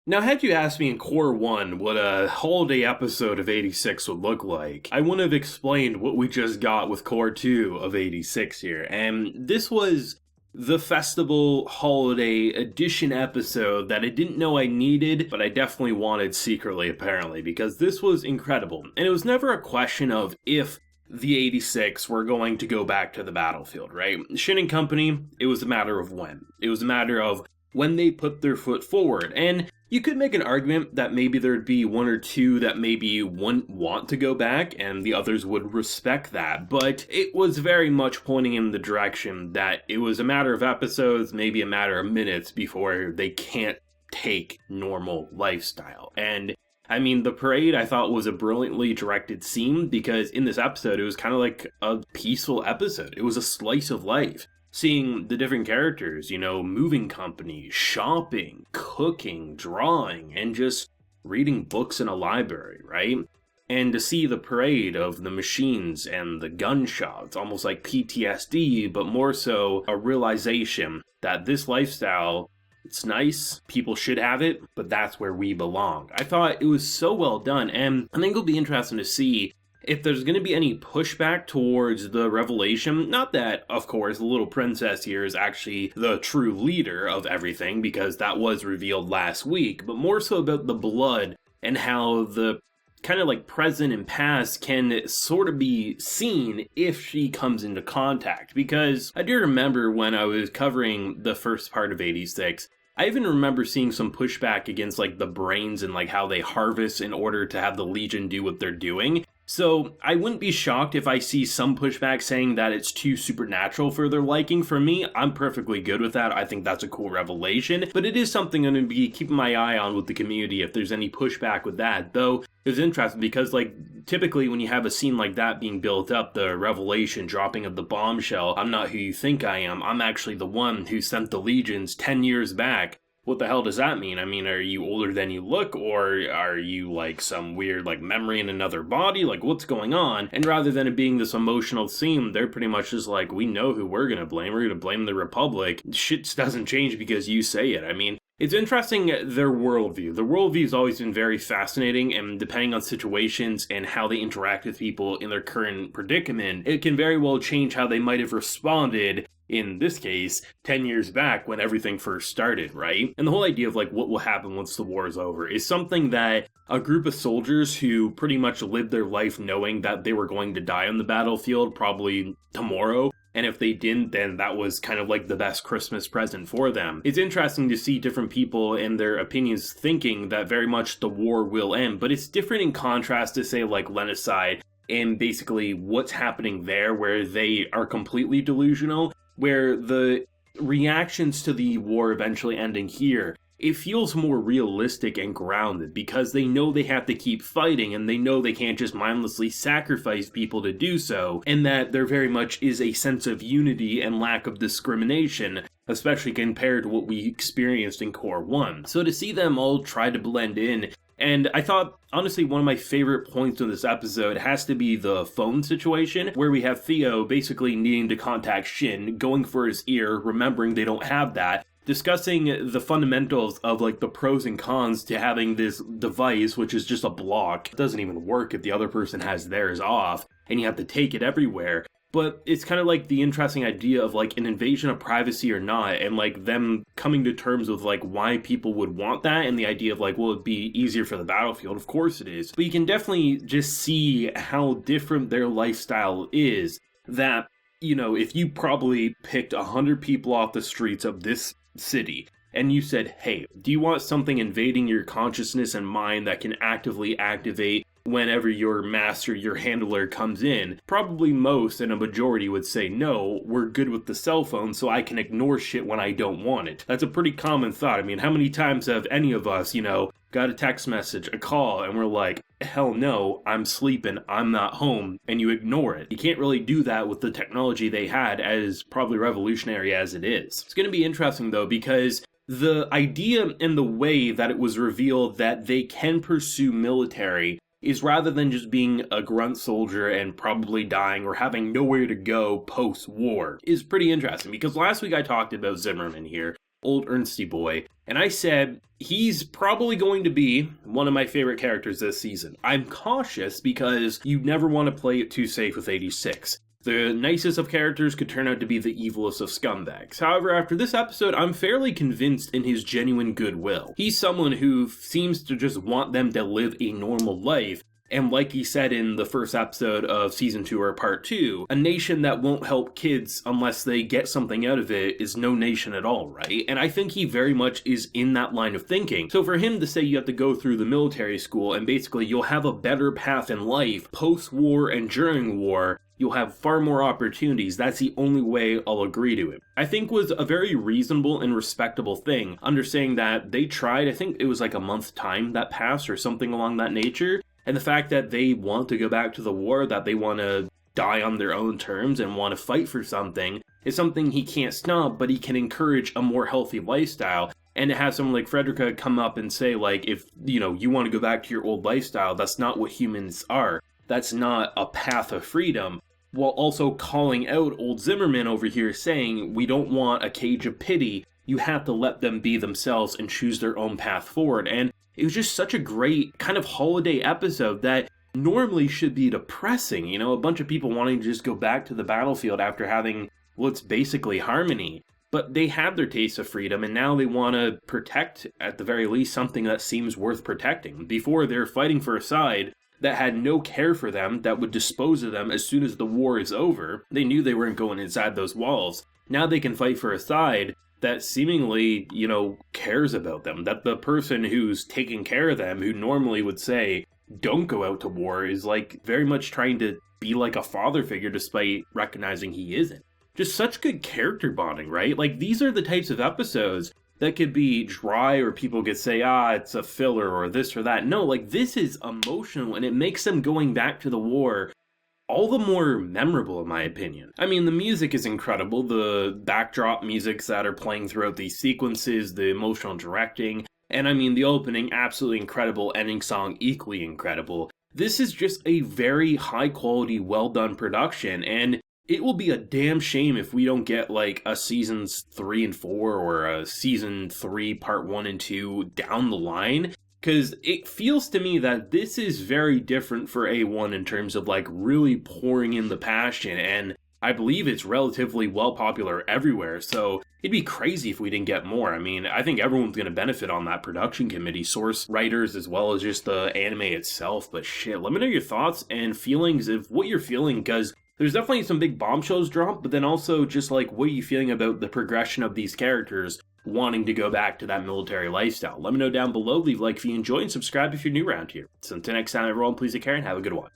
Now, had you asked me in Core 1 what a holiday episode of 86 would look like, I wouldn't have explained what we just got with Core 2 of 86 here, and this was the festival holiday edition episode that I didn't know I needed, but I definitely wanted secretly, apparently, because this was incredible. And it was never a question of if the 86 were going to go back to the battlefield, right? Shin and company, it was a matter of when. It was a matter of when they put their foot forward. And you could make an argument that maybe there'd be one or two that maybe wouldn't want to go back and the others would respect that, but it was very much pointing in the direction that it was a matter of episodes, maybe a matter of minutes before they can't take normal lifestyle. And I mean, the parade I thought was a brilliantly directed scene because in this episode it was kind of like a peaceful episode. It was a slice of life. Seeing the different characters, moving companies, shopping, cooking, drawing, and just reading books in a library, right? And to see the parade of the machines and the gunshots, almost like PTSD, but more so a realization that this lifestyle, it's nice, people should have it, but that's where we belong. I thought it was so well done, and I think it'll be interesting to see if there's going to be any pushback towards the revelation. Not that, of course, the little princess here is actually the true leader of everything, because that was revealed last week, but more so about the blood and how the kind of like present and past can sort of be seen if she comes into contact. Because I do remember when I was covering the first part of 86, I even remember seeing some pushback against like the brains and like how they harvest in order to have the Legion do what they're doing. So I wouldn't be shocked if I see some pushback saying that it's too supernatural for their liking. For me, I'm perfectly good with that. I think that's a cool revelation, but it is something I'm going to be keeping my eye on with the community if there's any pushback with that. Though it's interesting because like typically when you have a scene like that being built up, the revelation dropping of the bombshell, I'm not who you think I am. I'm actually the one who sent the legions 10 years back. What the hell does that mean? I mean, are you older than you look, or are you like some weird like memory in another body? Like, what's going on? And rather than it being this emotional theme, they're pretty much just like, we know who we're gonna blame. We're gonna blame the Republic. Shit doesn't change because you say it. I mean, it's interesting, their worldview. The worldview's always been very fascinating, and depending on situations and how they interact with people in their current predicament, it can very well change how they might have responded, in this case, 10 years back when everything first started, right? And the whole idea of like what will happen once the war is over is something that a group of soldiers who pretty much lived their life knowing that they were going to die on the battlefield probably tomorrow, and if they didn't, then that was kind of like the best Christmas present for them. It's interesting to see different people and their opinions thinking that very much the war will end, but it's different in contrast to say like Lenocide and basically what's happening there where they are completely delusional, where the reactions to the war eventually ending here, it feels more realistic and grounded because they know they have to keep fighting and they know they can't just mindlessly sacrifice people to do so, and that there very much is a sense of unity and lack of discrimination, especially compared to what we experienced in Core 1. So to see them all try to blend in, and I thought, honestly, one of my favorite points of this episode has to be the phone situation, where we have Theo basically needing to contact Shin, going for his ear, remembering they don't have that, discussing the fundamentals of like the pros and cons to having this device, which is just a block. It doesn't even work if the other person has theirs off, and you have to take it everywhere. But it's kind of like the interesting idea of like an invasion of privacy or not, and like them coming to terms with like why people would want that, and the idea of like, well, it'd be easier for the battlefield. Of course it is. But you can definitely just see how different their lifestyle is, that, if you probably picked 100 people off the streets of this city, and you said, hey, do you want something invading your consciousness and mind that can actively activate whenever your master, your handler comes in? Probably most and a majority would say, no, we're good with the cell phone so I can ignore shit when I don't want it. That's a pretty common thought. I mean, how many times have any of us, got a text message, a call, and we're like, hell no, I'm sleeping, I'm not home, and you ignore it. You can't really do that with the technology they had, as probably revolutionary as it is. It's going to be interesting though, because the idea and the way that it was revealed that they can pursue military is rather than just being a grunt soldier and probably dying or having nowhere to go post-war is pretty interesting, because last week I talked about Zimmerman here, old Ernsty boy, and I said he's probably going to be one of my favorite characters this season. I'm cautious because you never want to play it too safe with 86. The nicest of characters could turn out to be the evilest of scumbags. However, after this episode, I'm fairly convinced in his genuine goodwill. He's someone who seems to just want them to live a normal life, and like he said in the first episode of Season 2 or Part 2, a nation that won't help kids unless they get something out of it is no nation at all, right? And I think he very much is in that line of thinking. So for him to say you have to go through the military school and basically you'll have a better path in life post-war and during war, you'll have far more opportunities, that's the only way I'll agree to it. I think was a very reasonable and respectable thing, understanding that they tried, I think it was like a month time that passed or something along that nature, and the fact that they want to go back to the war, that they want to die on their own terms and want to fight for something, is something he can't stop, but he can encourage a more healthy lifestyle. And to have someone like Frederica come up and say, like, if, you know, you want to go back to your old lifestyle, that's not what humans are. That's not a path of freedom. While also calling out old Zimmerman over here saying, we don't want a cage of pity, you have to let them be themselves and choose their own path forward. And it was just such a great kind of holiday episode that normally should be depressing, you know, a bunch of people wanting to just go back to the battlefield after having what's basically harmony. But they have their taste of freedom, and now they want to protect, at the very least, something that seems worth protecting. Before, they're fighting for a side that had no care for them, that would dispose of them as soon as the war is over. They knew they weren't going inside those walls. Now they can fight for a side that seemingly, you know, cares about them. That the person who's taking care of them, who normally would say, don't go out to war, is like very much trying to be like a father figure despite recognizing he isn't. Just such good character bonding, right? Like, these are the types of episodes that could be dry, or people could say, it's a filler or this or that. No, like, this is emotional, and it makes them going back to the war all the more memorable, in my opinion. I mean, the music is incredible. The backdrop musics that are playing throughout these sequences, the emotional directing, and I mean, the opening, absolutely incredible, ending song, equally incredible. This is just a very high-quality, well-done production, and it will be a damn shame if we don't get, like, a seasons 3 and 4 or a season 3 part 1 and 2 down the line. Because it feels to me that this is very different for A1 in terms of, like, really pouring in the passion, and I believe it's relatively well popular everywhere, so it'd be crazy if we didn't get more. I mean, I think everyone's going to benefit on that production committee, source writers as well as just the anime itself, but shit, let me know your thoughts and feelings of what you're feeling, because there's definitely some big bombshells dropped, but then also just like, what are you feeling about the progression of these characters wanting to go back to that military lifestyle? Let me know down below, leave a like if you enjoy, and subscribe if you're new around here. So until next time, everyone, please take care and have a good one.